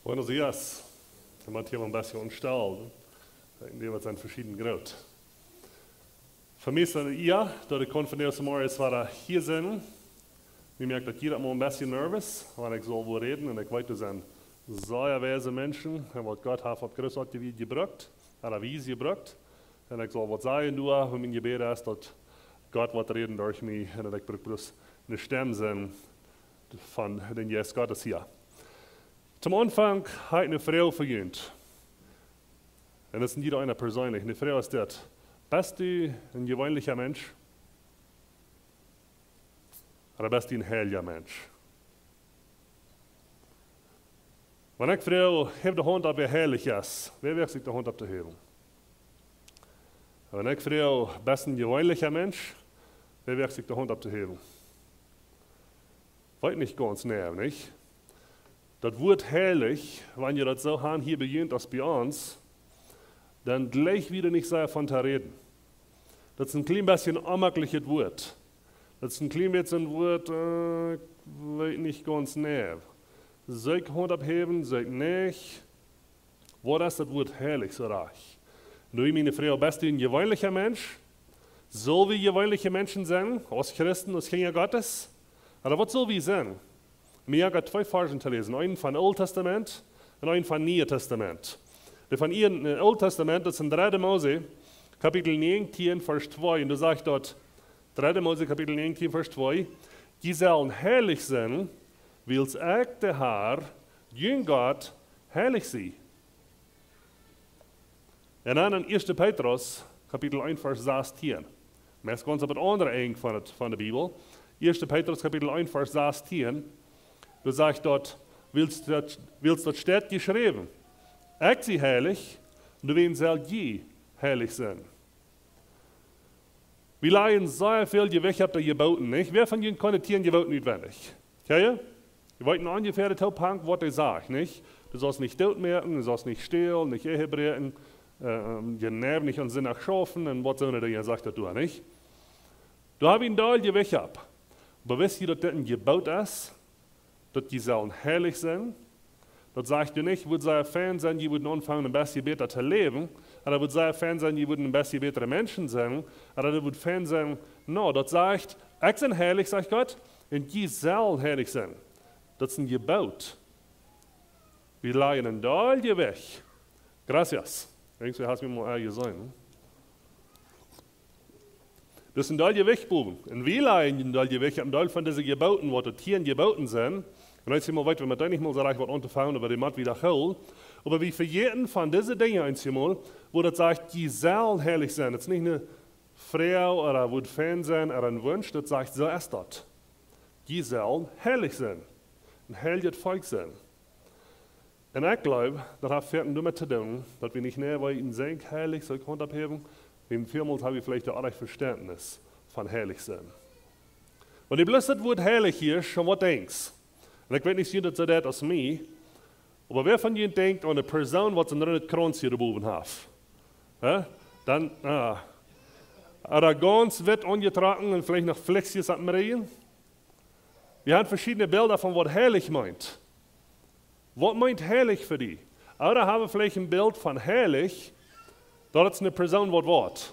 Buenos dias. Ik ben hier een beetje ontsteld. Die wat zijn verschieden groot. Voor mij is het ja, dat ik kon van deze morgen is waar hier zijn. Ik merk dat jeder mal een beetje nervös, want ik zal wel reden en ik weet, er zijn zeer wijze mensen en wat God heeft op grootste wie gebruikt, en wie is gebruikt. En ik zal wat zeggen doen, hoe mijn gebed is, dat God wat reden door mij en dat ik bloß een stem zijn van den Jezus Gottes hier. Zum Anfang habe ich eine Frau verjüngt. Und das ist nicht einer persönlich. Eine Frau ist das. Bist du ein gewöhnlicher Mensch? Oder bist du ein heiliger Mensch? Wenn ich Frau heb de Hand ab, wer heilig ist, wer wirkt sich die Hand ab zu heben? Wenn ich Frau bist ein gewöhnlicher Mensch, wer wirkt sich die Hand ab zu heben? Weiß nicht ganz näher, nicht? Das Wort heilig, wenn ihr das so haben, hier beginnt als bei uns, dann gleich wieder nicht so von zu reden. Das ist ein klein bisschen unmögliches Wort. Das ist ein klein bisschen ein Wort, weiß nicht ganz näher. Soll ich Hand abheben, soll ich nicht? Was ist das Wort heilig so reich? Du, meine Frau, bist du ein gewöhnlicher Mensch? Soll wie gewöhnliche Menschen sein, als Christen, als Kinder Gottes? Oder was soll wir sein? Mir habe zwei Versen zu lesen, einen von Alten Testament und einen von Neuen Testament. Der von Alten Testament, das ist in 3. Mose, Kapitel 19, Vers 2, und da sagt dort, 3. Mose, Kapitel 19, Vers 2, die sollen heilig sein, weil ich der Herr, dein Gott, heilig sei. Und dann in 1. Petrus, Kapitel 1, Vers 16. Das ist ganz aber andere Eng von der Bibel. 1. Petrus, Kapitel 1, Vers 16. Du sagst dort, willst dort steht geschrieben, ich sei heilig, und du willst soll je heilig sein. Wir leihen sehr viel Gewicht auf die Geboten, nicht? Wer von Ihnen konnotieren Geboten notwendig? Ja, ja? Wir wollten ungefähr den Punkt, was er sagt, nicht? Du sollst nicht Geld merken, du sollst nicht stehlen, nicht Ehe brechen, Nerven nicht und Sinn nach schaffen, und was soll er sagt du nicht? Du hast ihn da Gewicht ab. Aber wisst ihr, dass das ein Gebot ist? Dass die sollen heilig sein. Das sagt ihr nicht, würde sehr Fan sein, die würden anfangen, ein bisschen besser zu leben. Oder würde sehr Fan sein, die würden ein bisschen bessere Menschen sein. Oder das würde Fan sein, no, das sagt, ich bin heilig, sagt Gott, und die sollen heilig sein. Das ist ein Gebot. Wir leihen ein Dahl weg. Gracias. Irgendwie hast du mir mal gesagt. Das ist ein Dahl weg, Buben. Und wir leihen ein Dahl weg, ein Dahl von diesen Geboten, wo die Tieren geboten sind. Und jetzt sind wir weit, wenn wir da nicht mal so reich was unterfangen, aber die Mat wieder holen. Aber wir verjährten von diesen Dingen einmal, wo das sagt, die sollen heilig sein. Das ist nicht eine Frau oder wird Fan sein oder ein Wunsch, das sagt, so ist das. Die sollen heilig sein. Ein heiliges Volk sein. Und ich glaube, das hat viel damit zu tun, dass wir nicht näher wollen, sein heilig, so Grund abheben. Wegen vielmals haben wir vielleicht auch ein Verständnis von heilig sein. Und die bloß das Wort heilig hier, schon was denkst. Und ich weiß nicht, jeder so das als mir, aber wer von Ihnen denkt an eine Person, die einen roten Kranz hier oben hat? Ja? Dann, oder ganz weit angetragen und vielleicht noch Flexies am Regen. Wir haben verschiedene Bilder von, was heilig meint. Was meint heilig für die? Oder haben wir vielleicht ein Bild von heilig, dass es eine Person was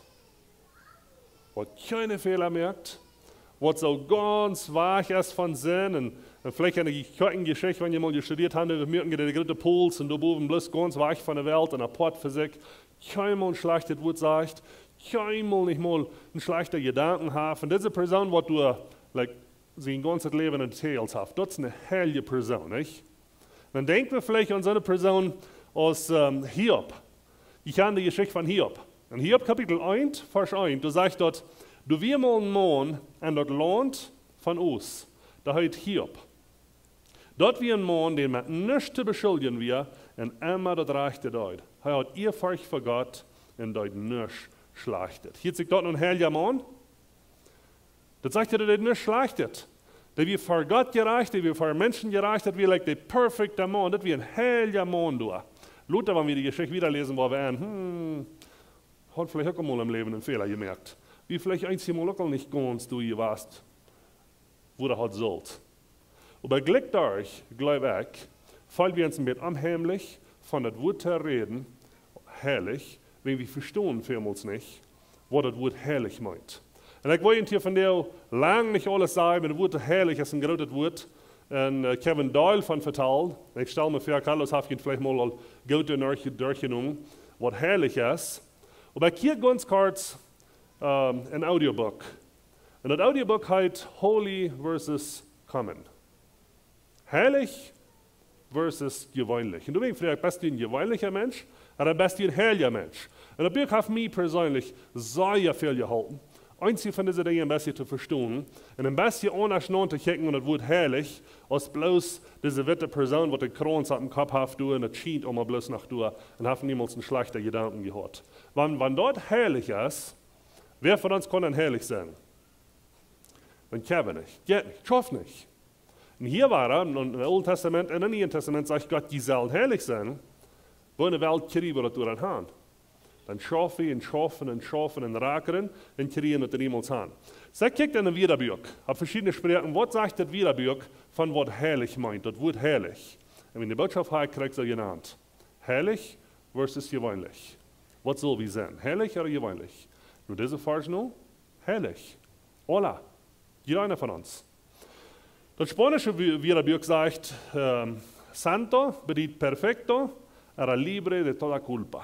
keine Fehler merkt, was so ganz weich ist von Sinn und vielleicht eine Geschichte, wenn jemand studiert hat, wir merken, der dritte Puls und da oben bloß ganz weich von der Welt und Port für sich, keinmal ein schlechtes Wort sagt, keinmal nicht mal ein schlechter Gedanken hat. Und diese Person, die du sein ganzes Leben erzählt hast, das ist eine heilige Person, nicht? Dann denken wir vielleicht an so eine Person aus Hiob. Ich habe die Geschichte von Hiob. In Hiob Kapitel 1, Vers 1, du sagst dort, du wir mal einen Mann an das Land von uns, da heißt Hiob. Dort wie ein Mann, den man nicht zu beschuldigen wir, und immer das Rechte deut. Er hat ihr Furcht vor Gott und deut nicht schlachtet. Hier sieht dort ein heiliger Mann. Das sagt er, dass er nicht schlachtet. Der wir vor Gott gereicht, der wir vor Menschen gereicht hat, wie der perfekte Mann, das wie ein heiliger Mann du. Luther, wenn wir die Geschichte wieder lesen, wo wir hat vielleicht auch mal im Leben einen Fehler gemerkt. Wie vielleicht einmal auch nicht ganz du warst, wo er halt sollt. Aber Glück dadurch, glaube ich, weil wir uns ein bisschen unheimlich von das Wort her reden, herrlich, wenn wir verstehen vielmals nicht, was das Wort herrlich meint. Und ich wollte hier von dir lang nicht alles sagen, aber das Wort herrlich ist ein großes Wort. Und Kevin Doyle von vertelt, ich stelle mir vor, Carlos hat ihn vielleicht mal gut durchgenommen, was herrlich ist. Aber ich hier ganz kurz ein Audiobook. Und das Audiobook heißt Holy versus Common. Herrlich versus gewöhnlich. Und du denkst vielleicht, bist du ein gewöhnlicher Mensch oder bist du ein herrlicher Mensch? Und das Buch hat mich persönlich sehr viel geholfen. Einzig von diesen Dingen ein bisschen zu verstehen und ein bisschen anders zu kicken und das Wort herrlich, als bloß diese witte Person, die den Kranz auf dem Kopf hat, und das schient immer bloß nach du und hat niemals einen schlechten Gedanken gehört. Wenn dort herrlich ist, wer von uns kann dann herrlich sein? Dann können nicht, geht nicht, schafft nicht. Und hier war er, im Alten Testament und im Neuen Testament sagt Gott, die sollen herrlich sein, wo in der Welt kriegen wir das durch den Hand. Dann schaffen und rackern und kriegen das niemals an. So, ich kicke in ein Wiederbuch, habe verschiedene Sprachen, was sagt das Wiederbuch von was herrlich meint, das Wort herrlich. Und wenn die Botschaft hat, kriegt sie genannt. Herrlich versus gewöhnlich. Was soll wir sein, herrlich oder gewöhnlich? Nur diese Farbe nur, herrlich. Hola, jeder einer von uns. Das spanische Wiederbuch sagt, Santo, bedient perfecto, era libre de toda culpa.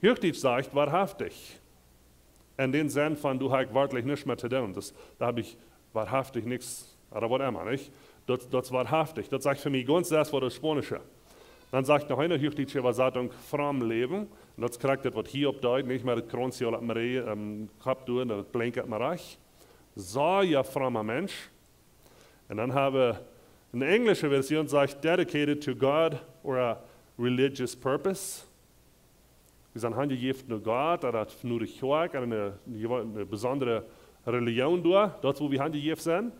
Hochdeutsch sagt, wahrhaftig. In den Sinn von, du hast wörtlich nichts mehr zu tun. Da habe ich wahrhaftig nichts, oder was immer, nicht? Das ist wahrhaftig. Das sagt für mich ganz das, was das Spanische. Dann sagt noch eine hochdeutsche Übersetzung, fromm leben. Und das kriegt das, was hier abdeut, nicht mehr das Kranz, das man gehabt tun, das blinkt man reich. Sehr frommer Mensch. Und dann habe eine englische Version, sagt, dedicated to God or a religious purpose. Wir sind handgegeben nur Gott, oder nur die Kirche, eine besondere Religion durch, dort wo wir handgegeben sind.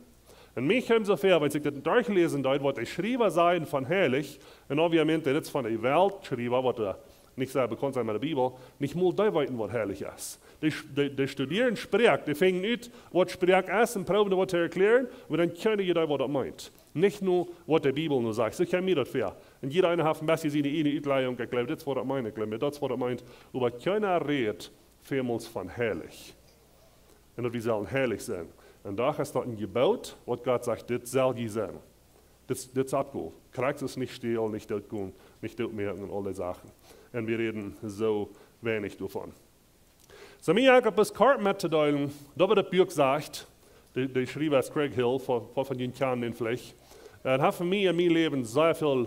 Und mich kommt so fair, wenn ich das durchlesen dort, was die Schreiber sagen von herrlich, und obviamente jetzt von der Welt Schreiber, was nicht sehr bekannt sind mit der Bibel, nicht mal die wissen, was herrlich ist. Die studieren Sprache, die finden ut, was Sprache ist und probieren, was zu erklären, und dann können die was das meint. Nicht nur, was die Bibel nur sagt. So kann mir das fair. Und jeder eine hat ein bisschen seine eine Utlegung, ich glaube, das ist, was das meint, ich glaube, das ist, was das meint. Aber keiner redet vielmals von herrlich. Und wir sollen herrlich sein. Und da ist das ein Gebot, was Gott sagt, das soll je sein. Das ist abgeholt. Kriegst es nicht still, nicht dort gehen, nicht dort merken und all die Sachen. Und wir reden so wenig davon. So, mir habe etwas kort mitzuteilen, da wird das Buch sagt, die schrieb als Craig Hill, von den Kernen vielleicht, und hat für mich in meinem Leben sehr viel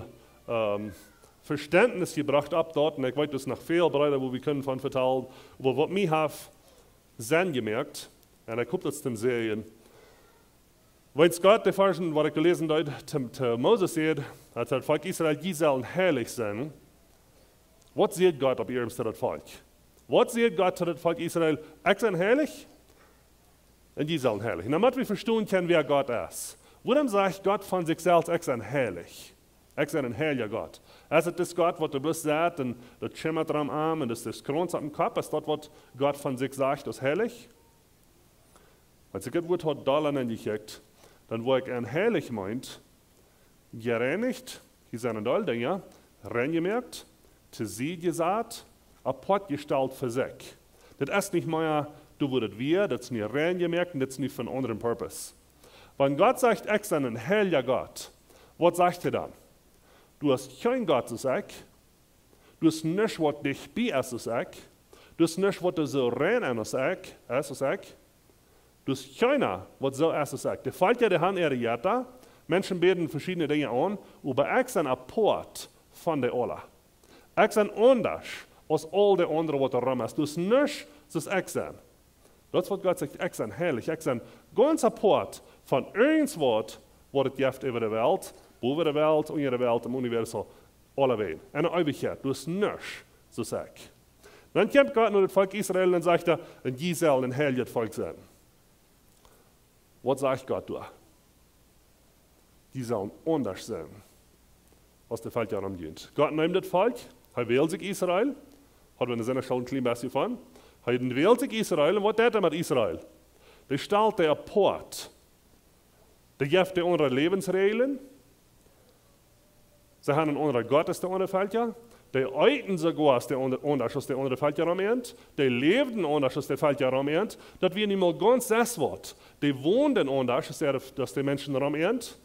Verständnis gebracht ab dort, und ich weiß, das noch viel breiter, wo wir können von vertellen, aber was mir hat Sinn gemerkt, und ich gucke das zum Serien, wenn Gott, der Versen, was ich gelesen habe, zu Moses sagt, hat das Volk Israel, die sollen herrlich sein. Was sieht Gott auf ihrem das Volk? Was sieht Gott zu dem Volk Israel? Ich bin herrlich und die sollen herrlich. Und damit wir verstehen können, wer Gott ist. Warum sagt Gott von sich selbst, ich bin herrlich? Ich bin ein herrlicher Gott. Ist das Gott, was du bloß sagt, und das schimmert am Arm und das Kranz auf dem Kopf? Ist das, was Gott von sich sagt, das herrlich? Wenn ich das Wort hat Dollar angekickt, dann wo ich ein herrlich meint, gereinigt, hier sind ein Dinge, reingemerkt, zu sie gesagt, apart gestellt für sich. Das ist nicht mehr, du wurdet wir, das ist nicht reingemerkt und das ist nicht für einen anderen Purpose. Wenn Gott sagt, ich bin ein herrlicher Gott, was sagt er dann? Du hast kein Gott zu sagen, du hast nicht, was dich bei ist zu sagen, du hast nicht, was du so rein ist zu sagen, du hast keiner, was so ist zu sagen. Der fällt ja die Hand ihre Jetta, Menschen beten verschiedene Dinge an, aber ich bin ein Port von der Ola. Ich bin anders als all die anderen, was da rum ist. Du hast nicht, das ich sein. Das ist, was Gott sagt, ich bin herrlich. Ich bin ganz apart von irgendwas, was es gibt über die Welt, über die Welt, unter der Welt, im Universum, alle Welt. Eine Ewigkeit, du hast nicht, so sag. Dann kommt Gott nur das Volk Israel und sagt er, und die sollen ein herrliches Volk sein. Was sagt Gott da? Die sollen anders sein, als der Volk ja umgeht. Gott nimmt das Volk, er wählt sich Israel, hat wir in seiner Schule ein klein bisschen von, er wählt sich Israel, und was tut er mit Israel? Der stellt er apart Die geeft andere Lebensregeln. Sie haben andere Gottes, die andere Völker. Die eiten sogar als die anders als die andere Völker rumgehend. Die lebten anders als die Völker rumgehend. Das wir nicht mal ganz das Wort. Die wohnen anders als die Menschen rumgehend.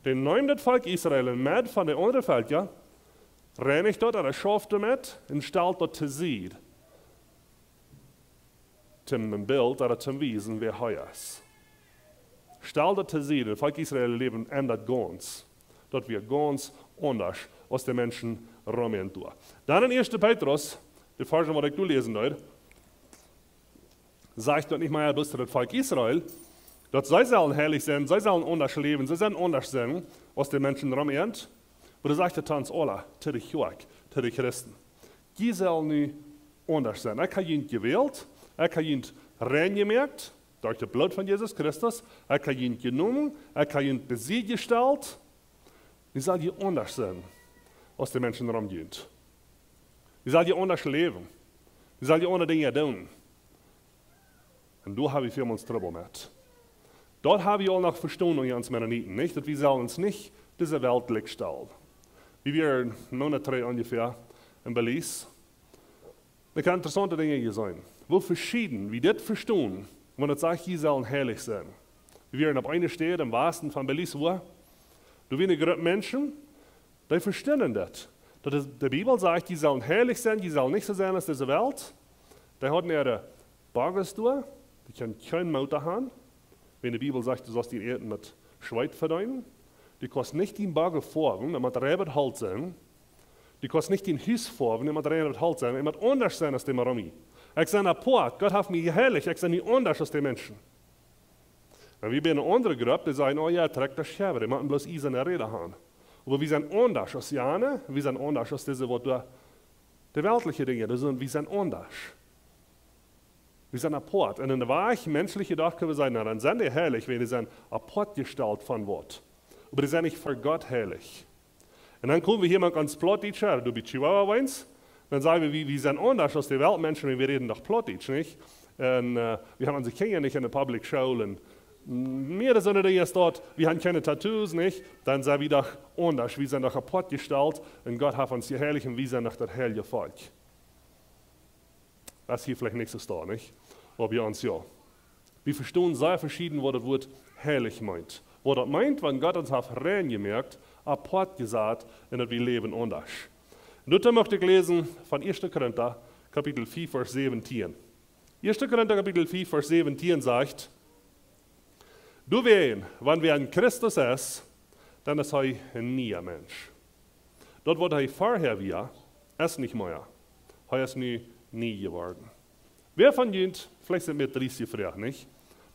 Die nehmen das Volk Israel mit von den anderen Völkern, reinigt dort, oder schafft damit und stellt dort zu sehen. Zum Bild oder zum Wiesen, wie heuer ist. Stellt dort zu sehen, das Volk Israel leben ändert ganz. Dort wird ganz anders als die Menschen rumgehend. Dann in 1. Petrus, die Verse, die ich lesen werde, sagt dort nicht mal bloß das Volk Israel, dass sie sollen heilig sein, sie sollen anders leben, sie sollen anders sein, als die Menschen rumgehend. Aber er sagt zu uns alle, zu den Juden, zu den Christen, die sollen nicht anders sein. Ich habe ihn gewählt, ich habe ihn reingemerkt, durch das Blut von Jesus Christus, ich habe ihn genommen, ich habe ihn besiegt gestellt. Die soll hier anders sein, als die Menschen rumgehen. Die soll hier anders leben. Die soll hier andere Dinge tun. Und da habe ich für uns Trouble mit. Dort habe ich auch noch Verstanden in uns Mennoniten, nicht? Dass wir sollen uns nicht diese Welt stellen. Wie wir einen Monat ungefähr in Belize. Da kann interessante Dinge hier sein. Wo verschieden, wie das verstehen, wenn es sagt, die sollen heilig sein. Wie wir auf einer Stadt im Westen von Belize waren, da sind eine Gruppe Menschen, die verstehen das. Dass die Bibel sagt, die sollen heilig sein, die sollen nicht so sein als diese Welt. Die hatten ihre Bagers durch, die können keinen Motor haben. Wenn die Bibel sagt, du sollst die Erde mit Schweiz verdienen, die kostet nicht den Bagger vorgen, damit der Rebet halt sein. Die kostet nicht den Hüs vorgen, damit der Rebet halt sein. Er muss anders sein als die Marami. Ich sage, Gott hat mich geheiligt, ich sage nicht anders als die Menschen. Und wir sind eine andere Gruppe, die sagen, oh ja, trägt das Schäber, die machen bloß Eisen in der Rede haben. Aber wir sind anders als Jane, wir sind anders als diese, die weltlichen Dinge, wir sind anders. Wir sind apart. Und in der weich menschlichen Dag können wir sagen, na, dann sind die heilig, wenn die sind apart gestellt von Gott. Aber die sind nicht für Gott heilig. Und dann kommen wir hier mal ganz Plattdeutsch her, du bist Chihuahua eins, dann sagen wir sind anders als die Weltmenschen, und wir reden doch Plattdeutsch, nicht? Und wir haben unsere Kinder nicht in der Public School und mehr sind die jetzt dort, wir haben keine Tattoos, nicht? Dann sind wir doch anders, wir sind doch apart gestellt und Gott hat uns geheiligt und wir sind doch das heilige Volk. Das ist hier vielleicht nicht so stark, nicht? Aber bei uns ja. Wir verstehen sehr verschieden, was das Wort heilig meint. Was das meint, wenn Gott uns hat reingemerkt, apart gesagt, und wir leben anders. Und dann möchte ich lesen von 1. Korinther, Kapitel 4, Vers 17. 1. Korinther, Kapitel 4, Vers 17 sagt, du wen, wenn wir in Christus ist, dann ist er ein neuer Mensch. Dort, wo er vorher war, ist nicht mehr. Er ist nie geworden. Wer von Ihnen, vielleicht sind wir 30 früher, nicht?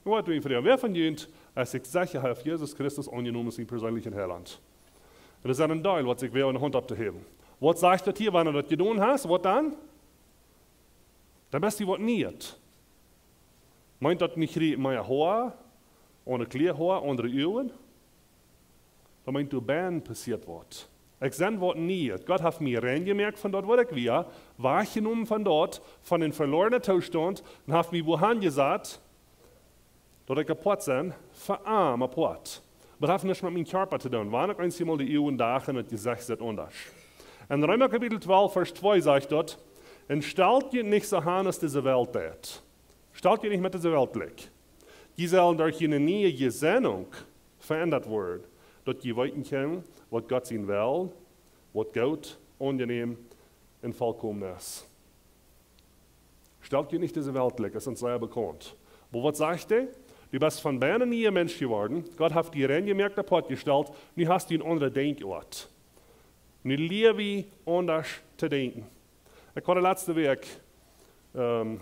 Wer von Ihnen, als ich sage, auf Jesus Christus angenommen ist, im persönlichen Heiland? Das ist ein Teil, was ich will, in die Hand abzuheben. Was sagt das hier, wenn du das getan hast? Was dann? Dann bist du was nicht. Meint das nicht mehr Haar, ohne Klärhaar, ohne Augen? Dann meint du, Ben passiert was. Ich sehe was nicht. Gott hat mir reingemerkt von dort, wo ich war, wahrgenommen von dort, von den verlorenen Zustand, und hat mir wohin gesagt, dass ich kaputt bin, verarm apart. Aber das hat nicht mit meinem Körper zu tun. Wann ich einmal die Augen dachen und gesagt, das ist anders. In Römer Kapitel 12, Vers 2 sagt dort, und stellt ihr nicht so an, als diese Welt tät. Stellt ihr nicht mit dieser Welt gleich. Die sollen durch eine neue Gesinnung verändert werden, dass die weiten können, was Gott sein will, was gut, angenehm und vollkommen ist. Stellt ihr nicht diese Welt gleich, das ist uns sehr bekannt. Aber was sagt er? Du bist von Beinen nie ein Mensch geworden, Gott hat dir reingemerkt, apart gestellt, nun hast du einen anderen Denkort. Nun lebe anders zu denken. Ich war letzte Woche in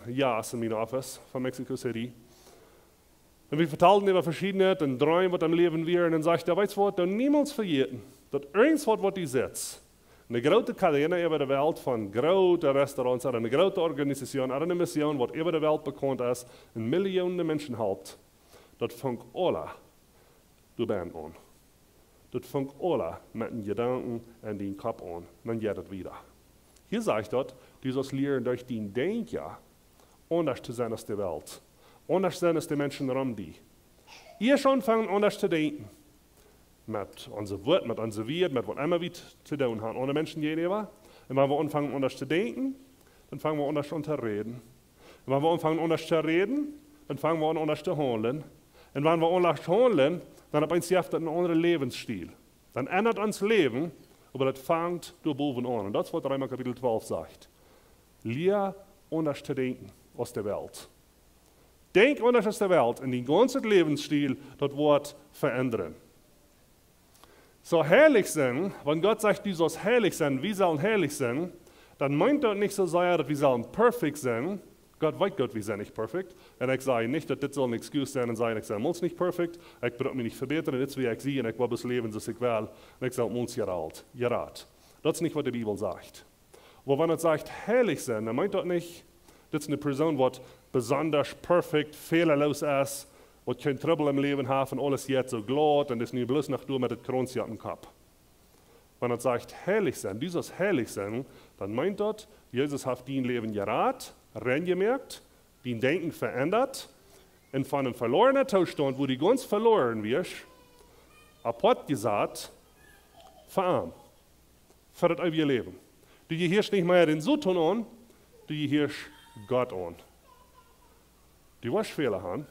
meinem Office von Mexico City. Und wir vertelten über verschiedene und Träume, was am Leben wäre. Und dann sagte er, weißt du was, du niemals vergessen, dass eins was du sitzt. Eine große Kadene über der Welt von großen Restaurants, eine große Organisation, eine Mission, die über der Welt bekannt ist, und Millionen Menschen halt. Das fängt alle du Band an. Das fängt alle mit den Gedanken und den Kopf an. Dann geht es wieder. Hier sagt dort, du sollst lernen durch den Denken, anders zu sein als die Welt. Anders sein als die Menschen um dich. Eerst anfangen anders te denken. Met onze woord, met onze wereld, met wat immer wir te doen haben. Ohne Menschen gegenüber. Und wenn wir anfangen anders te denken, dann fangen wir anders an zu reden. Und wenn wir anfangen anders zu reden, dann fangen wir an anders zu handeln. Und wenn wir anders handeln, dann hat uns einen anderen Lebensstil. Dann ändert uns Leben, aber das fängt durch boven an. Und das ist, was Römer Kapitel 12 sagt. Lehr anders zu denken aus der Welt. Denk anders aus der Welt und den ganzen Lebensstil, das wird verändern. So herrlich sein, wenn Gott sagt, du sollst herrlich sein, wir sollen herrlich sein, dann meint er nicht so sehr, dass wir sollen perfekt sein. Gott weiß Gott, wir sind nicht perfekt. Und ich sage nicht, dass das soll eine Excuse sein und sagen, ich sei muss nicht perfekt, ich brauche mich nicht verbessern, jetzt wie ich sehe und ich will das Leben, das ich will, und ich soll uns gerät. Das ist nicht, was die Bibel sagt. Aber wenn er sagt, herrlich sein, dann meint er nicht, das ist eine Person, die besonders perfekt, fehlerlos ist, die kein Trouble im Leben hat und alles jetzt so glatt und das nicht bloß nach du mit dem Kranz am Kopf. Wenn er sagt, herrlich sein, dieses herrlich sein, dann meint er, Jesus hat dein Leben gerät, reingemerkt, dein Denken verändert und von einem verlorenen Zustand, wo du ganz verloren wirst, apart gesagt, verarmt. Für das ewige Leben. Du gehörst nicht mehr den Satan an, du gehörst Gott an. Du wirst Fehler haben,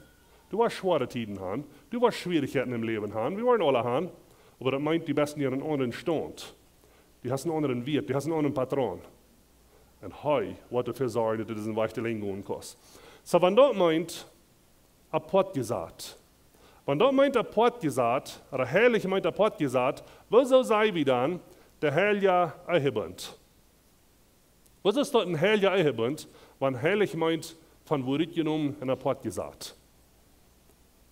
du wirst schwere Zeiten haben, du wirst Schwierigkeiten im Leben haben, wir wollen alle haben, aber das meint, die besten ihren anderen Stand. Die hast einen anderen Wert, die hast einen anderen Patron. Und heu, was dafür sorgen, dass das ein weichter Leben gehen kann. So, wenn das meint, apart gesagt, wenn das meint, apart gesagt, oder herrlich meint, apart gesagt, wieso sei wie dann der Heilige Eihebund? Was ist dort ein Heilige Eihebund, wenn herrlich meint, von wo das genommen und apart gesagt?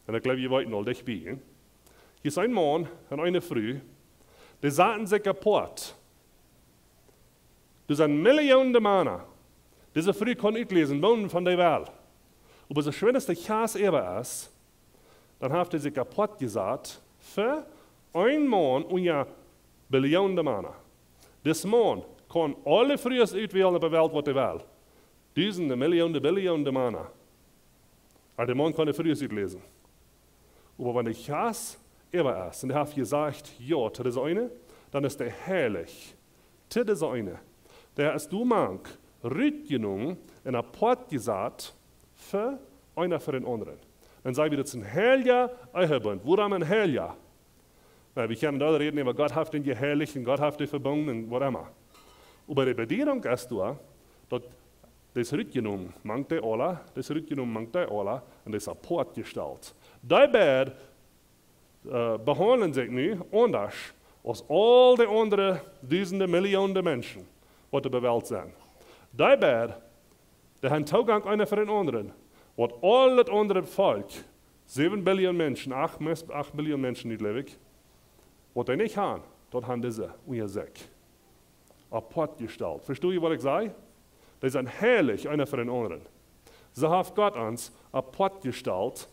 Und ich glaube, ihr wollt noch dich bei. Hier ist ein Mann und eine Frau, die sahen sich apart. Das sind Millionen Männer. Diese Früh kann ich lesen, Wohnen von der Welt. Aber das schönste Chas ever ist, dann hat er sich kaputt gesagt, für ein Mann und ja Billionen Männer. Das Mann kann alle Frühe auswählen auf der Welt, was er will. Dutzende, Millionen, Billionen Männer. Aber der Mann kann die Frühe lesen. Aber wenn der Chas ever ist, und er hat gesagt, ja, zu dieser eine, dann ist er herrlich. Zu dieser eine. Der ist du mank, rütgenommen und apart gesagt für einer für den anderen. Dann sagen wir, das ist ein herrlicher Eihebund. Woran ein herrlicher? Wir können da reden über Gott hat den geherrlicht und Gott hat den verbunden und was immer. Aber die Bedienung ist da, dass das rütgenommen mangt der alle, das rütgenommen mangt der alle und das apart gestellt. Dabei behandeln sich nicht anders als all die anderen Dutzende Millionen Menschen, die auf der Welt sind. Dabei, die haben Zugang einer für den anderen. Was all das andere Volk, 7 Billionen Menschen, 8 Billionen Menschen nicht leben, was die nicht haben, dort haben diese und ihr Sieg. Apart gestellt. Versteht ihr, was ich sage? Die sind herrlich einer für den anderen. Sie hat Gott uns apart gestellt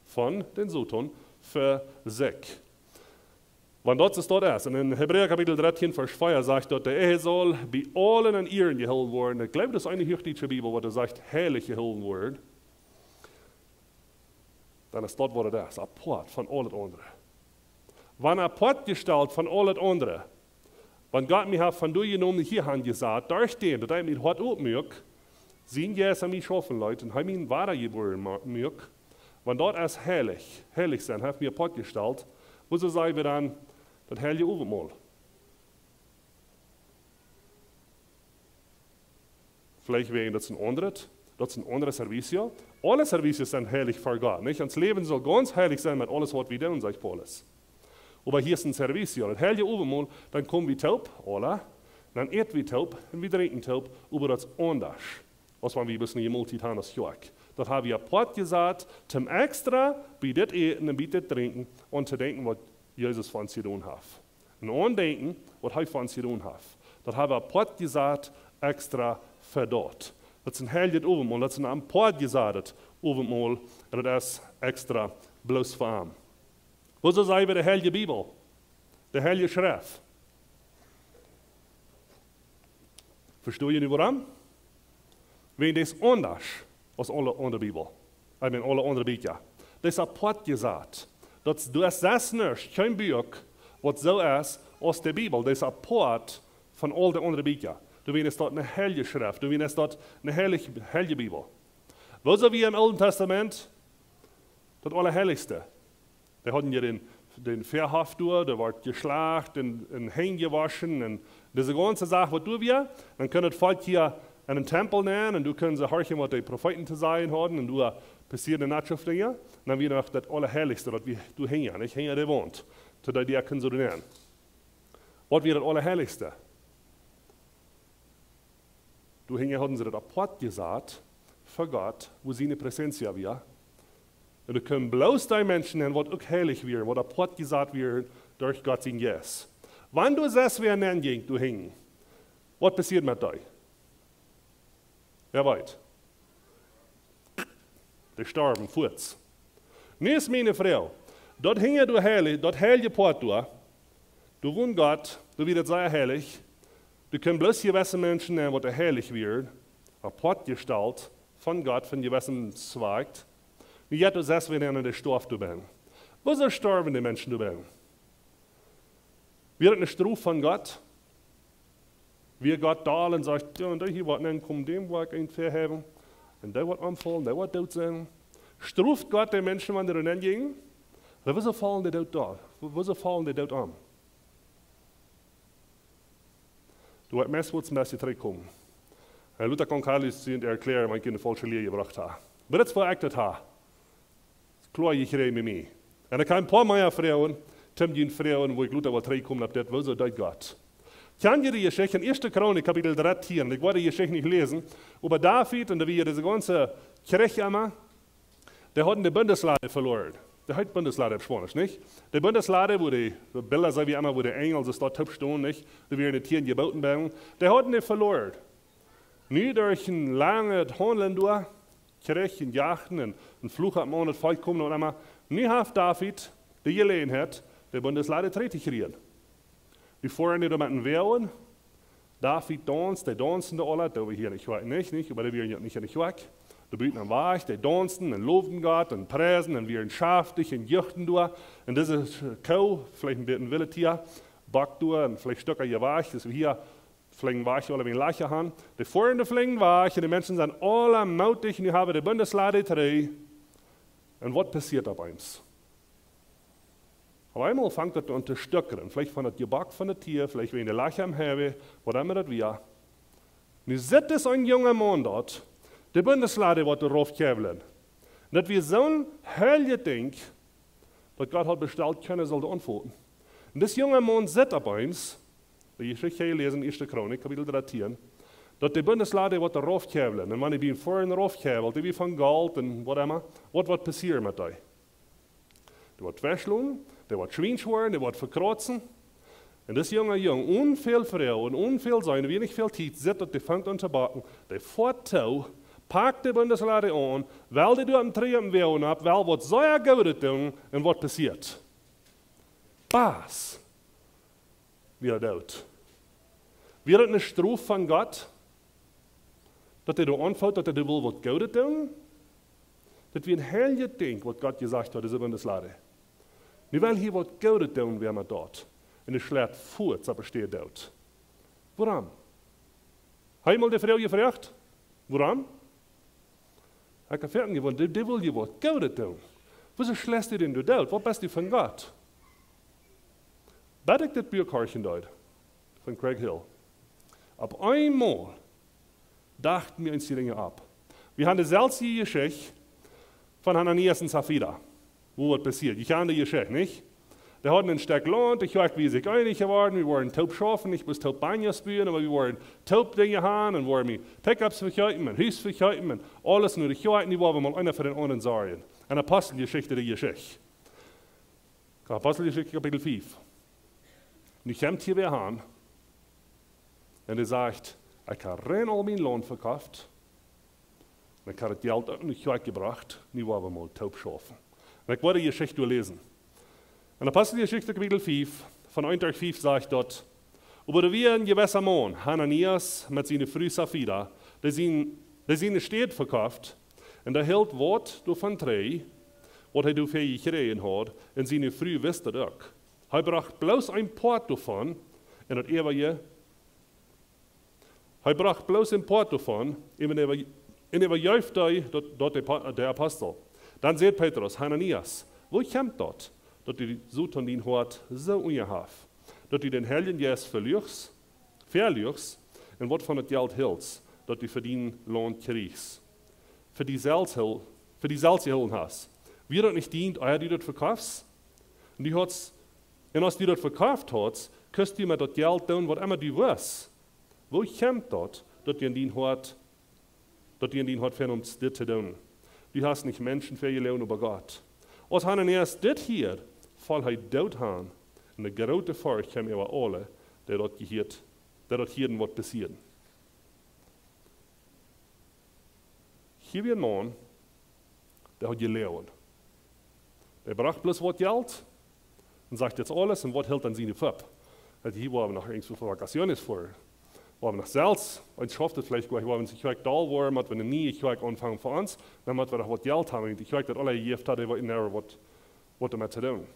von den Satan für sich. Wenn das ist dort ist, und in Hebräer Kapitel 13, Vers 4 sagt dort, der Ehe soll bei allen in ihren gehüllt worden. Ich glaube, das ist eine hochdeutsche Bibel, wo sagt, herrlich gehüllt worden. Dann ist dort, wo das ist, apart von allen anderen. Wenn apart gestellt von allen anderen, wenn Gott mich hat von dir genommen, hier hat gesagt, durch den, dass er mich hart aufmögt, sehen jetzt an mich schaffen, Leute, und haben mich weitergeboren mögt, wenn dort ist herrlich sein, hat mir apart gestellt, wo so sagen wir dann, das herrliche Abendmahl. Vielleicht wegen das ein anderes Service. Alle Services sind herrlich für Gott. Nicht? Das Leben soll ganz herrlich sein mit alles, was wir tun, sagt Paulus. Aber hier ist ein Service, das herrliche Abendmahl, dann kommen wir taub, alle, dann essen wir taub und wir trinken taub, aber das ist anders, als wenn wir bis in die Multit haben, das Joch. Das habe ich apart gesagt, zum extra bei das Eten und bei das Trinken und zu denken, was Jesus von uns getan hat. Und andenken, was er von uns getan hat. Das habe ich apart gesagt, extra für dort. Das ist ein herrliches Abendmahl, das ist ein apart gesagt Abendmahl, und das ist extra bloß für ihn. Wieso sagen wir die heilige Bibel? Die heilige Schrift. Versteht ihr nicht warum? Wenn das anders als alle andere Bibel. Ich meine, alle anderen Bücher. das ist apart gesagt. Du hast das nicht, kein Buch, was so ist aus der Bibel. Das ist apart von all den anderen Büchern. Du weißt dort eine heilige Schrift, du weißt dort eine heilige Bibel. Wo sind wir im Alten Testament? Das Allerheiligste. Da hatten ja den Verhaft durch, der wird geschlacht, den Hängen gewaschen, und diese ganze Sache, was tun wir? Dann können das Volk hier einen Tempel nehmen, und du kannst horchen, was die Propheten zu sagen haben, und du passiert eine Nacht Dinge. Und dann wieder noch das Allerheiligste, das du hängen, ich hänge der Wand, zu der die können so nennen. Was wird das Allerheiligste? Du hängen, hatten sie das apart gesagt, für Gott, wo seine Präsenz ja wir. Und du kannst bloß die Menschen nennen, was auch heilig wird, was apart gesagt wird durch Gott sein Yes. Wenn du sagst, wer nennen ging, du hängen, was passiert mit dir? Wer weiß? Die sterben, kurz. Nun ist meine Frau, dort hängen du heilig, dort heilige Port du wohnst Gott, du wirst sehr heilig, du kannst bloß gewisse Menschen nennen, was heilig wird, apart gestaltet, von Gott, von gewissem Zweig. Und jetzt du sagst, wir nennen den Stoff du bist. Wo soll sterben die Menschen du bist? Wird eine Strafe von Gott? Wie Gott da und sagt, ja, und hier wird dann kommen dem Weg ein verheben, und der wird anfallen, der wird tot sein. Straft Gott die Menschen, wenn die dann gehen? Oder wieso fallen die dort da? Wieso fallen die dort an? Du hast meist was mehr zurückkommen. Luther kann Carlis erklären, wenn ich in die falsche Lehre gebracht habe. Aber das verächtet habe. Das klar ich rede mit mir. Und da kamen ein paar mehr Frauen, die Frauen, wo ich Luther war zurückkommen habe, das war so deut Gott. Kann ihr die Geschichte in 1. Chronik, Kapitel 13, ich wollte die Geschichte nicht lesen, über David und wie diese ganze Kirche immer, der hat die Bundeslade verloren. Der hat Bundeslade auf Spanisch, nicht? Die Bundeslade, wo die Bilder, so wie immer, wo die Engel so dort hübsch stehen, nicht? Da wir in den Tieren gebaut werden, der hat die verloren. Nu durch ein langes Handeln durch, Kirche und Jachten und Fluch hat man und Volk kommen und einmal, nu hat David die Gelegenheit, die Bundeslade zu kriegen. Die vorhin nicht mit den Wehren, David tanzt, die tanzen da alle, da wir hier nicht weg, nicht, aber die wir nicht weg. Die bieten am Weg, die tanzen und loben Gott und preisen und wir schaftig und juchten durch. Und diese Kuh, vielleicht ein bisschen Wildtier, backt durch und vielleicht Stücke gewagt, das wir hier fliegen Weiche alle wie ein Leiche haben. Die vorhin fliegen Weiche, die Menschen sind alle mutig und die haben die Bundeslade drin. Und was passiert da bei uns? Auf einmal fängt das an zu stückeln. Vielleicht von das Gebäck von der Tier, vielleicht wie in der Leiche am Hewe, was immer das wir. Nun sitzt ein junger Mann dort, die Bundeslade wird darauf käbeln. Das wir so ein heiliges Ding, das Gott hat bestellt, keiner soll antworten. Und das junge Mann sitzt bei uns, die Geschichte lesen, 1. Chronik, Kapitel 13, dass die Bundeslade wird darauf käbeln. Und wenn ich bin vorhin darauf käbelt, die wie von Gold und was immer, was wird passieren mit dir? Die wird wegschlagen, die wird schwinschwaren, die wird verkratzen. Und das junge Jung, unviel Frau und unviel sein, wenig viel Zeit, sitzt und die fängt an zu backen, die fährt zu, packt die Bundeslade an, weil die dort am Triumph werden ab, weil was so ein Gute tun und was passiert? Bas! Wieder dort. Wird eine Strafe von Gott, dass er da anfällt, dass er will was Gutes tun? Das wird ein heiliges Ding, was Gott gesagt hat, diese Bundeslade. Nicht weil hier was Gutes tun, wären wir dort. Und es schlägt fort, aber steht dort. Warum? Einmal die Frau gefragt, warum? Ich habe fertig gewonnen, die will dir was Gutes tun. Wieso schlägst du denn dort? Was bist du von Gott? Bad ich das Bierkarchen dort, von Craig Hill. Auf einmal dachten wir uns die Dinge ab. Wir haben die seltsame Geschichte von Hananias und Sapphira. Wo was passiert? Ich kenne die Geschichte, nicht? Die hatten ein Stück Land, ich weiß, wie sie einig geworden, wir waren taub schaffen, ich muss taub Beine spüren, aber wir waren taub Dinge haben und waren mit Pickups verkaufen und Haus verkaufen und alles nur die Geschichten, die waren mal einer von den anderen sagen. Eine Apostelgeschichte der Geschichte. Apostelgeschichte Kapitel 5. Und ich komme hier wieder an und er sagt, ich habe rein all mein Lohn verkauft und ich habe das Geld auch nicht gebracht, und ich war aber mal taub schaffen. Und ich wollte die Geschichte durchlesen. In der Apostelgeschichte Kapitel 5, von 1 durch 5 sagt dort, aber da wir ein gewisser Mann, Hananias mit seiner Frau Sapphira, der seine Städte verkauft, und er hält Wort durch von drei, wat hij voor je gekregen had, en zijn vrouw wist dat ook. Hij bracht bloos een poort daarvan, en dat eeuwige. Hij bracht bloos een poort daarvan, en hij juicht dat de apostel. Dan zegt Petrus, Hananias, wo komt dat hij zo van die hoort zo ongehaaf, dat hij den Heiligen Geest verliegt, en wat van het geld hield, dat hij verdien loon kreeg. Voor die zelfse hillen has. Wie dat niet dient, die dat verkauft, en als die dat verkauft had, kust die met dat geld doen wat immer die was. Wo komt dat je in die hoort, van ons dit te doen? Die hast niet mensen voor je leven, aber Gott. Als Hananias dit hier, val hij dood aan, en de grote furcht kwam over alle, dat hier wat passieren. Hier weer een man, der had geleerd. Der bracht bloß wat geld, en zegt jetzt alles, en wat hield dan zijn Fab? Hier waren we nog irgendwo voor vacaciones voor. Waren we nog zelfs, und schafft es vielleicht gleich, wenn sich da war, mit wenn nie ich anfangen für uns, dann hat wir doch was Geld haben, ich weiß, dass alle Jeft hat, in der was damit zu tun.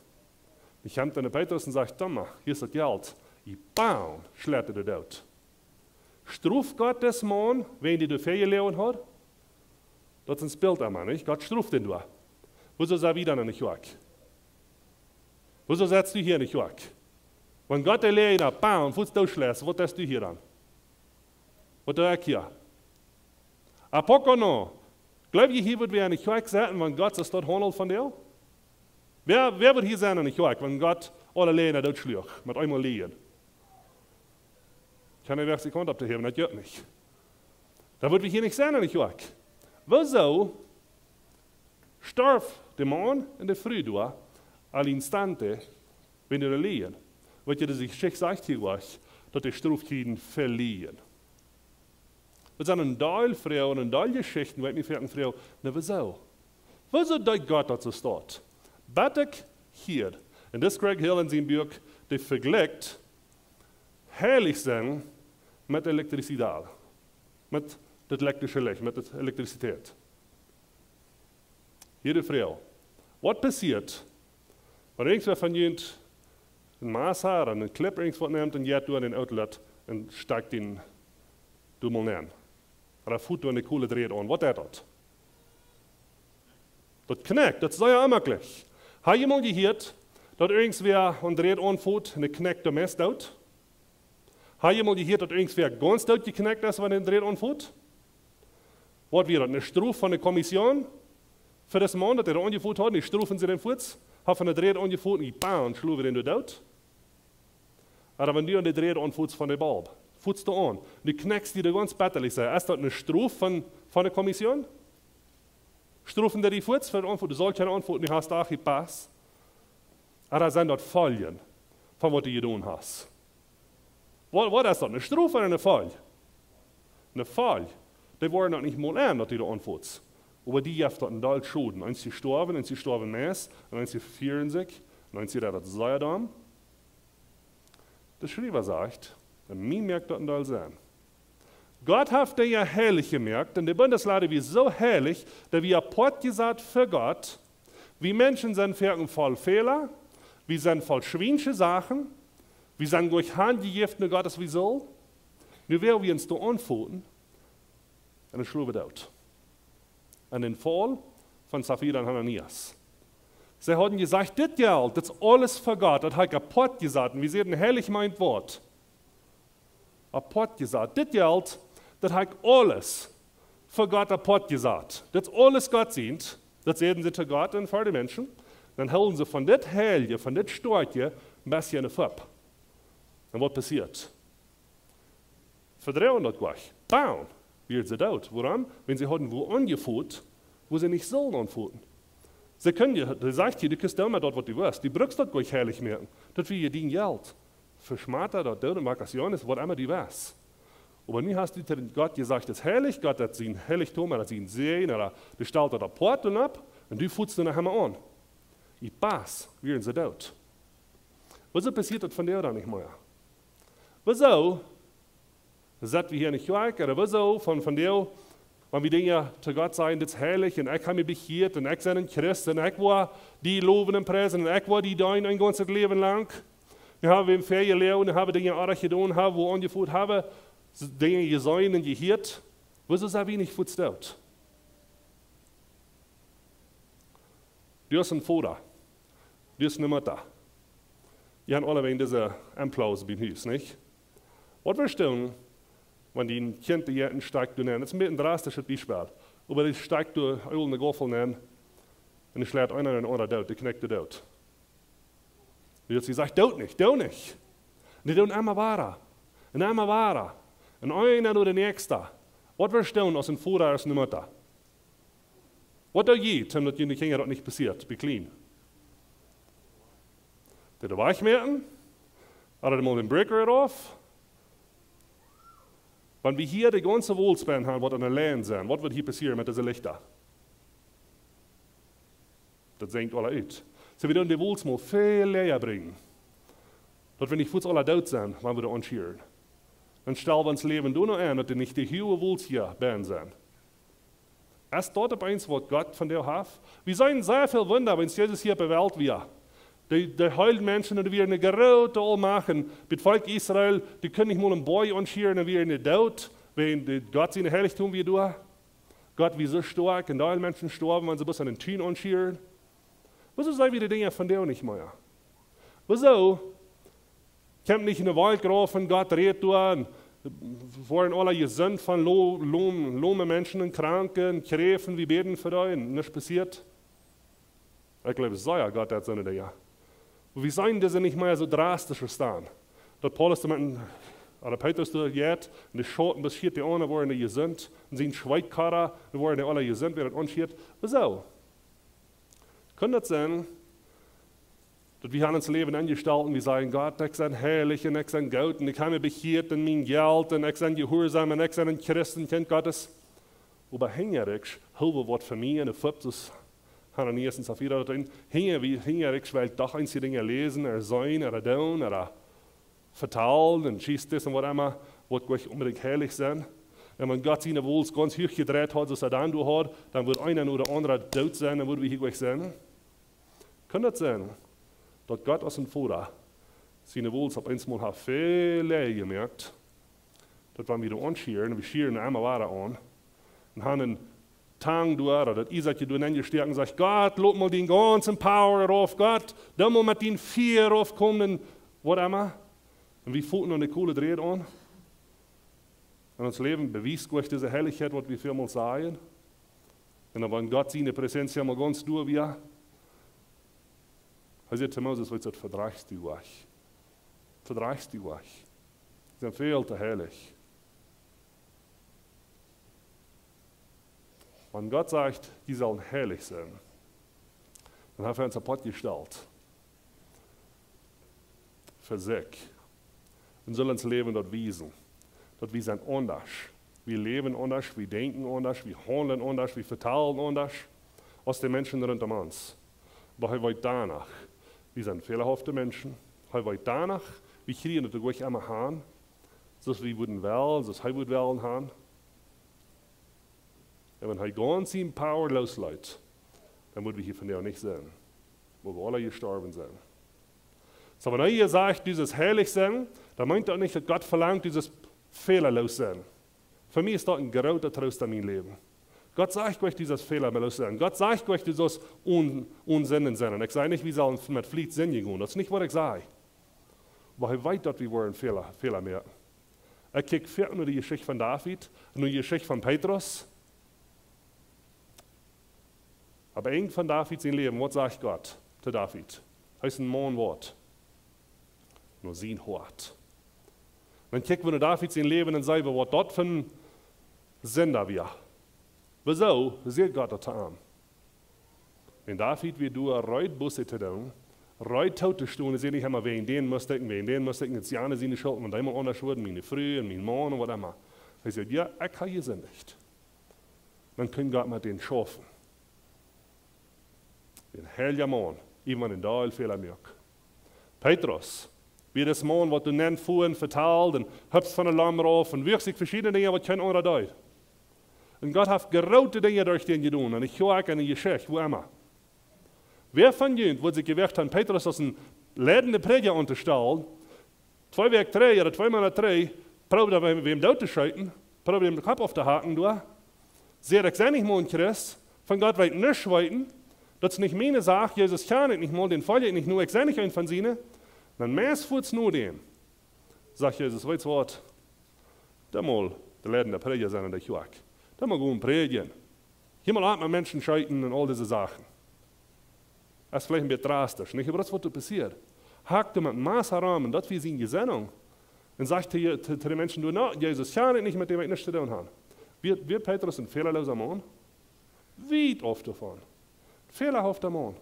Ich kam dann Petrus und sagt, Thomas, hier ist das Geld. Ich bam, schlägt er dort. Struf Gott des Mann, wenn die für gelebt hat? Das ist ein Bild einmal, nicht? Gott struft den du. Wieso sei wieder nicht weg? Wieso setzt du hier nicht weg? Wenn Gott allein hat, bam, Fuß durchschlägt, was tust du hier dann? Was tue ich hier? Apokono. Glaub je, hier wird wer nicht weg sein, wenn Gott das dort handelt von dir? Wer wird hier sein nicht weg, wenn Gott alle alleine dort schlägt, mit einmal liegen? Ich kann nicht wirklich die Hand abzuheben, das geht nicht. Da wird wir hier nicht sein nicht weg. Wieso starb der Mann in der Früh durch, al Instante, wenn er liegen? Weil je sich schick sagt hier was, dass die Strafkriegen verlieren. Wir sind ein Teil Frau und ein Teil Geschichten, weil mir fehlt Frau, na wieso? Wieso deut Gott dazu steht? Batek hier, und das Greg Hill in seinem Buch, der vergleicht heilig sein mit Elektrizität, mit das elektrische Licht, mit der Elektrizität. Jede Frau. Was passiert, wenn irgendwer von jemand ein Maß hat, einen Clip irgendwas nimmt und jetzt durch den Outlet und steigt ihn mal nein. Oder Futter und eine Kohle dreht an. Was ist das? Das knackt, das ist ja immer gleich. Hat jemand gehört, dass irgendwer und dreht an Futter und knackt der Mist out? Hat jemand gehört, dass irgendwer ganz out geknackt ist, wenn er dreht an Futter? Was wird das? Eine Strafe von der Kommission? Für das Mann, das er angeführt hat, nicht strufen sie den Fuß, hat von der Dreht angeführt und bam, schlufen den dort. Aber wenn du an der Dreht anführst von der Bulb, führst du an, du knackst die ganz betterlich sein. Ist das eine Strafe von der Kommission? Strufen dir die Fuß für die Antwort, du sollst keine Antwort, du hast auch die Pass. Aber sind das Folgen von was du getan hast. Was ist das? Eine Strafe oder eine Fall? Eine Fall. Die wollen das nicht mal an, dass du da antwortest. Aber die haben einen Teil Schulden. Eins sie sterben mehr, und eins sie verfehlen sich, und eins sie das Säuerdam. Der Schreiber sagt, und mir merkt das einen Teil sein. Gott hat dir ja heilig gemerkt, und die Bundeslade wie so heilig, dass wir Port gesagt für Gott, wie Menschen sind voll Fehler, wie sind voll schwinsche Sachen, wie sind durch Hand gegeben, Gottes wie soll. Nun werden wir uns da antworten, und dann schlug wir dort. An den Fall von Sapphira und Hananias. Sie hatten gesagt, das Geld, das ist alles für Gott, das hat kaputt gesagt, und wie sie ein heilig meint Wort. Kaputt gesagt, das Geld, das hat alles für Gott kaputt gesagt. Das ist alles Gott sind, das sehen sie zu Gott und für die Menschen. Dann holen sie von das Heilige, von das Storche, ein bisschen eine Fab. Und was passiert? Verdrehen das gleich. Bam! Wird sie dort. Warum? Wenn sie hatten wo angeführt, wo sie nicht sollen anführen. Sie können dir, der sagt hier, du kannst immer dort, was du willst. Die brauchst dort gleich heilig merken. Das will ihr dein Geld. Verschmatter dort, dort, Vacaciones, was immer du weißt. Aber nie hast du Gott gesagt, das ist heilig, Gott hat sein Heiligtum, er hat sein Sehen, oder du stellst dort eine Porten ab, und du fühlst dann nachher an. Ich pass, werden sie dort. Wieso passiert das von dir dann nicht mehr? Wieso? Sagt wir hier nicht weg, oder wieso von dir Wenn wir Dinge zu Gott sagen, das ist herrlich, und ich habe mich bekehrt, und ich bin ein Christ, und ich war die loben und preisen, und ich war die dein ein ganzes Leben lang. Ich habe im Ferien gelernt, und habe Dinge auch getan, habe, wo angeführt habe, Dinge gesehen und gehört. Was ist das wenig verstaut? Du hast einen Vater, du hast eine Mutter. Ihr habt alle diese Applaus beim Haus, nicht? Was wirst du tun, wenn die ein Kind die Jäten steigt, das ist ein bisschen drastisches Beispiel, aber die steigt durch eine Gaffel nennen, und ich schlägt einer in einer dort, die knackt dort. Und jetzt sagt, dort nicht. Und die tun immer weiter. Und einer oder der Nächste. Was wirst du tun als ein Vater, als eine Mutter? Was tut ihr, damit die Kinder das nicht passiert, be clean? Der weichmerken? Oder mal den Breaker drauf? Wenn wir hier die ganze Wohlspann haben, was an der Land sind, was wird hier passieren mit diesen Lichtern? Das senkt alle aus. So wir die Wohls mal viel leer bringen. Dass wir nicht kurz alle tot sind, wenn wir da anschieren. Dann stellen wir uns Leben nur noch an, dass die nicht die hohe Wohls hier werden sind. Erst dort eins, was Gott von dir hat. Wir sehen sehr viel Wunder, wenn es Jesus hier bewählt wird. Die heilen Menschen, die wir eine große All machen, mit Volk Israel, die können nicht mal einen Boy anschieren und wir in der Tod, wenn Gott seine Heiligtum wie du. Gott wie so stark, und da Menschen sterben, wenn sie bis an den Tün anschieren. Wieso sagen wir die Dinge von dir nicht mehr? Wieso? Kommt nicht in den Wald gerufen, Gott redet da, wollen alle gesund von lohme Menschen und Kranken, Kräfen, wie beten für euch, nichts passiert? Ich glaube, es sei ja Gott, der hat seine Dinge. Und wir sagen, dass sie nicht mehr so drastisch stehen. Dort Paulus oder Petrus geht, und die Schoten beschiert die anderen, waren die gesund, und sie Schweigkarrer, die waren die alle gesund, werden anschiert. Wieso? Kann das sein, dass wir haben uns Leben angestellt und wir sagen, Gott, ich bin herrlich und ich bin gut und ich habe mich bekehrt und mein Geld und ich bin gehorsam und ich bin ein Christenkind Gottes. Aber hingerisch, hilfe was für mich und ich habe das haben wir erstens auf wieder drin, hingerisch, weil doch einige Dinge lesen, sein, tun, vertalen und schießt das und was immer, was gleich unbedingt herrlich sein. Und wenn Gott seine Wohl ganz hoch gedreht hat, so dann du hat, dann wird einer oder andere tot sein, dann würden wir hier gleich sein. Kann das sein, dass Gott aus dem Vater seine Wohl auf einmal hat viel gemerkt, dass wenn wir da anschieren, wir schieren einmal weiter an, und haben einen Tang durch, oder Isaac du angestärkt und sagt, Gott, lob mal den ganzen Power auf, Gott, da muss mit den 4 aufkommen, was immer. Und wir fuhren an die Kohle dreht an. Und unser Leben beweist durch diese Herrlichkeit, was wir für mal sagen. Und dann, wenn Gott seine Präsenz ja mal ganz durch wir, er sagt zu Moses, was sagt, verdreichst du euch. Verdreichst du euch. Sie sind viel zu herrlich. Wenn Gott sagt, die sollen herrlich sein, dann hat er uns ein Pott gestellt. Für sich. Und sollen uns Leben dort wiesen. Dort wir sind anders. Wir leben anders, wir denken anders, wir handeln anders, wir verteilen anders als die Menschen rund um uns. Aber er weiß danach, wir sind fehlerhafte Menschen. Er weiß danach, wir kriegen das durch einmal haben, so wir würden wählen, so er würde wählen haben. Und wenn er ganz in Power loslässt, dann würden wir hier von dir nicht sein, wo wir alle gestorben sind. So, wenn er hier sagt, dieses herrlich sein, dann meint er nicht, dass Gott verlangt, dieses fehlerlos sein. Für mich ist das ein großer Trost in meinem Leben. Gott sagt euch dieses fehlerlos sein. Gott sagt euch dieses Unsinnen sein. Ich sage nicht, wir sollen mit Flied singen gehen. Das ist nicht, was ich sage. Aber ich weiß, dass wir wollen Fehler merken. Ich kicke nur die Geschichte von David, nur die Geschichte von Petrus. Aber eng von David sein Leben, was sagt Gott zu David? Heißt ein Mann Wort. Nur sein Hort. Dann kicken wir David sein Leben und sagen, was dort für ein Sender wir. Wieso sieht Gott das an? Wenn David wie du reut Busse zu tun, reut tote Stunden, sehe ich immer, wen den muss ich, jetzt Jahre seine Schuld, und einmal anders wurden, meine Früh und mein Mann und was immer. Er sagt, ja, ich habe gesündigt. Dann können Gott mit den schaffen. Den heiligen Mann, immer in der Fehler merkt. Petrus, wie das Mann, was du nennst, fuhren, verteilt, und hüpfst von der Lamm rauf, und wirklich verschiedene Dinge, was kein anderer tut. Und Gott hat große Dinge durch den getan. Und ich höre auch eine Geschichte, wo immer. Wer von Ihnen, wo sich gewährt haben, Petrus als ein leidende Prediger unterstellt, 2 Wochen 3 oder 2 Monate 3, probiert er wem dort zu schreiten, probiert ihm den Kopf auf den Haken durch, sehr ich nicht mal ein Christ, von Gott weit nicht weiten, das ist nicht meine Sache, Jesus kann ich nicht mal, den folge ich nicht nur, ich sehe nicht ein von ihnen, dann meist fuhrt's nur dem. Sagt Jesus, weißt du was, da mal der leidende Prediger sein an der Kirche. Da mal gut predigen. Hier mal atmen Menschen scheiden und all diese Sachen. Das ist vielleicht ein bisschen drastisch, nicht? Aber das, was da passiert. Hakt mit Maß heran, das wie seine Gesinnung. Und sagt zu den Menschen, du, no, Jesus kann ich nicht, mit dem ich nichts zu tun habe. Wird Petrus ein fehlerloser Mann? Weit oft davon. Fehlerhafter Mann.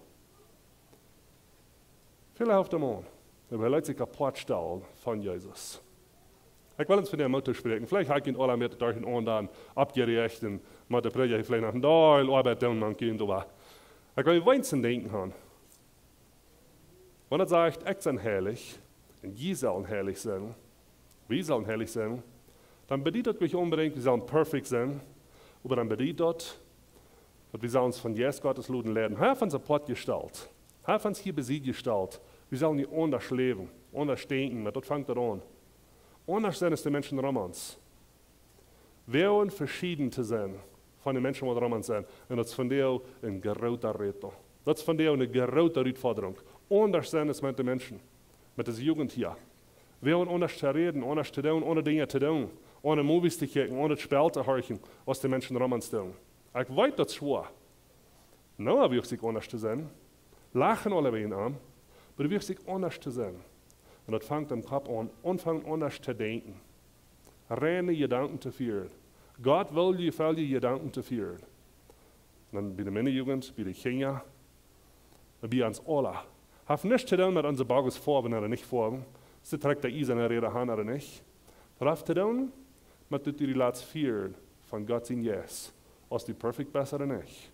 Fehlerhafter Mann. Aber er lässt sich kaputt stellen von Jesus. Ich will uns von der Mutter sprechen. Vielleicht hat ihn alle mit durch den Ohren dann abgerecht und mit der Predigt vielleicht nach da in Arbeit tun, man kann aber. Ich will wenigstens denken haben. Wenn er sagt, ich bin heilig, und die sollen heilig sein, wir sollen heilig sein, dann bedeutet das nicht unbedingt, wir sollen perfekt sein, aber dann bedeutet das, wir sollen uns von Jesus Gottes Luden lernen. Er hat uns ein Pott gestellt. Er hat uns hier besiegt gestellt. Wir sollen nicht anders leben, anders denken, das fängt an. Anders sein als die Menschen um uns. Wir wollen verschieden zu sein von den Menschen, die um uns sind. Und das ist von dir ein großer Rettung. Das ist von dir eine große Herausforderung. Anders sein als mit den Menschen, mit der Jugend hier. Wir wollen anders zu reden, anders zu tun, ohne Dinge zu tun, ohne Movies zu gucken, ohne Spiel zu horchen, was die Menschen um uns tun. Ich weiß das schwer. Nun habe ich sich anders zu sein. Lachen alle bei ihnen an, aber wir sich anders zu sein. Und das fängt im Kopf an, anfangen anders zu denken. Reine Gedanken zu führen. Gott will die Gedanken zu führen. Und dann bei der Männerjugend, bei den Kindern, und bei uns alle. Hat nichts zu tun mit unseren Bagus Farben oder nicht Farben. Sie trägt der Eisen in ihrer Hand oder nicht. Das hat zu tun mit der Relation führen von Gott in Jesus. Als die perfekt besser oder nicht.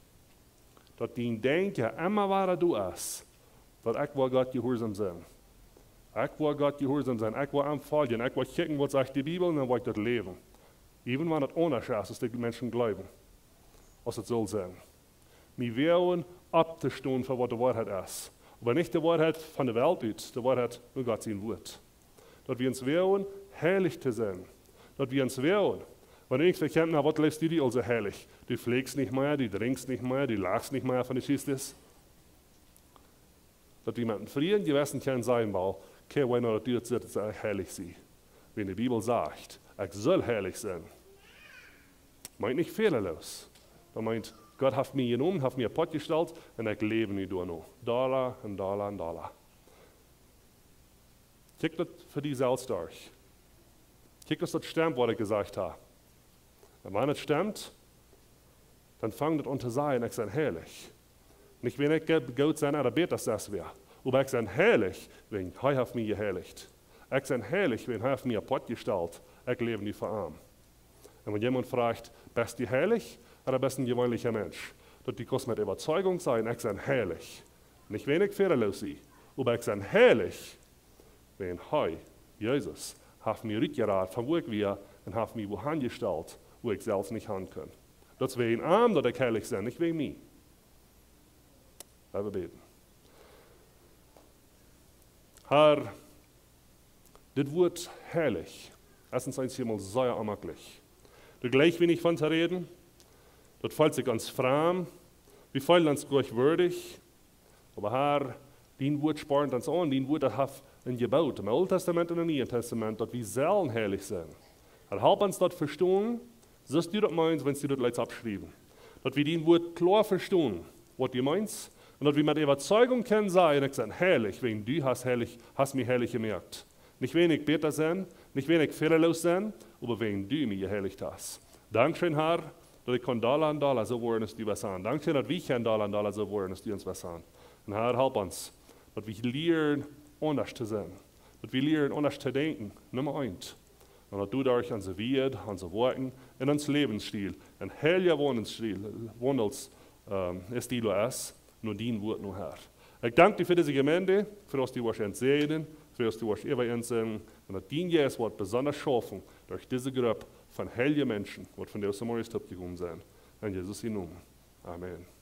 Dass die denken, immer war du es, dass ich will Gott gehorsam sein. Ich will Gott gehorsam sein, ich will am folgen, ich will kicken, was sagt die Bibel, und dann will ich das leben. Even wenn das anders ist, als die Menschen glauben, als es soll sein. Wir wollen abzustehen für was die Wahrheit ist. Aber nicht die Wahrheit von der Welt aus, die Wahrheit nur Gott sein Wort. Dass wir uns wollen, heilig zu sein. Dass wir uns wollen, wenn ich verkennt, na, was lässt die also heilig? Du pflegst nicht mehr, du trinkst nicht mehr, du lachst nicht mehr von der Schießes. Dass jemand Frieden gewesen kann sein, weil kein einer das wird heilig sein. Wenn die Bibel sagt, ich soll heilig sein, meint nicht fehlerlos. Da meint, Gott hat mich genommen, hat mir Pott gestellt und ich lebe nicht durch noch. Dollar und Dollar und Dollar. Kick das für die selbst durch. Kick, dass das stimmt, was ich gesagt habe. Und wenn es stimmt, dann fängt es an zu sein, ich bin heilig. Nicht wenn ich Gott sein oder bete, dass das wäre. Aber ich bin heilig, wenn er hat mich geheiligt. Ich bin heilig, wenn er hat mir Pott gestellt. Ich lebe nicht verarm. Und wenn jemand fragt, bist du heilig oder bist du ein gewöhnlicher Mensch? Das muss mit Überzeugung sein, ich bin heilig. Nicht wenn ich fehlerlos bin, aber ich bin heilig, wenn Jesus, hat mir rückgeraten, von wo ich war, und hat mich wohin gestellt, wo ich selbst nicht haben kann. Das ist wegen ihm, dass ich heilig bin, nicht wegen mir. Wir beten. Herr, das Wort heilig, erstens eins hier mal sehr amaglich. Du gleich wenig von zu reden, das fällt sich ganz fram, wir fallen uns gleichwürdig, aber Herr, dein Wort spornt uns an, dein Wort hat ein Gebot im Alten Testament und im Neuen Testament, dass wir sollen heilig sein. Herr, help uns das verstehen, so du das meinst, wenn du das Leute abschreiben. Dass wir dein Wort klar verstehen, was du meinst, und dass wir mit Überzeugung können sagen, ich bin heilig, wenn du hast mich heilig gemerkt. Nicht wenig besser sein, nicht wenig fehlerlos sein, aber wenn du mich geheiligt hast. Dankeschön, Herr, dass ich Dollar an Dollar so werden, dass du was sagen. Dankeschön, dass wir Dollar an Dollar so werden, dass du uns was sagen. Und Herr, help uns, dass wir lernen, anders zu sein. Dass wir lernen, anders zu denken. Nummer 1. Und dass du durch unsere Wert, unsere Worte und unseren Lebensstil, ein heiliger Wandelstil ist, nur dein Wort nur Herr. Ich danke dir für diese Gemeinde, für das die wahrscheinlich sehen, für das die wahrscheinlich einsehen, und dass dein Jesus Wort besonders schaffen durch diese Gruppe von heiligen Menschen, wird von der aus dem Morgen gekommen sein. In Jesus' Namen. Amen.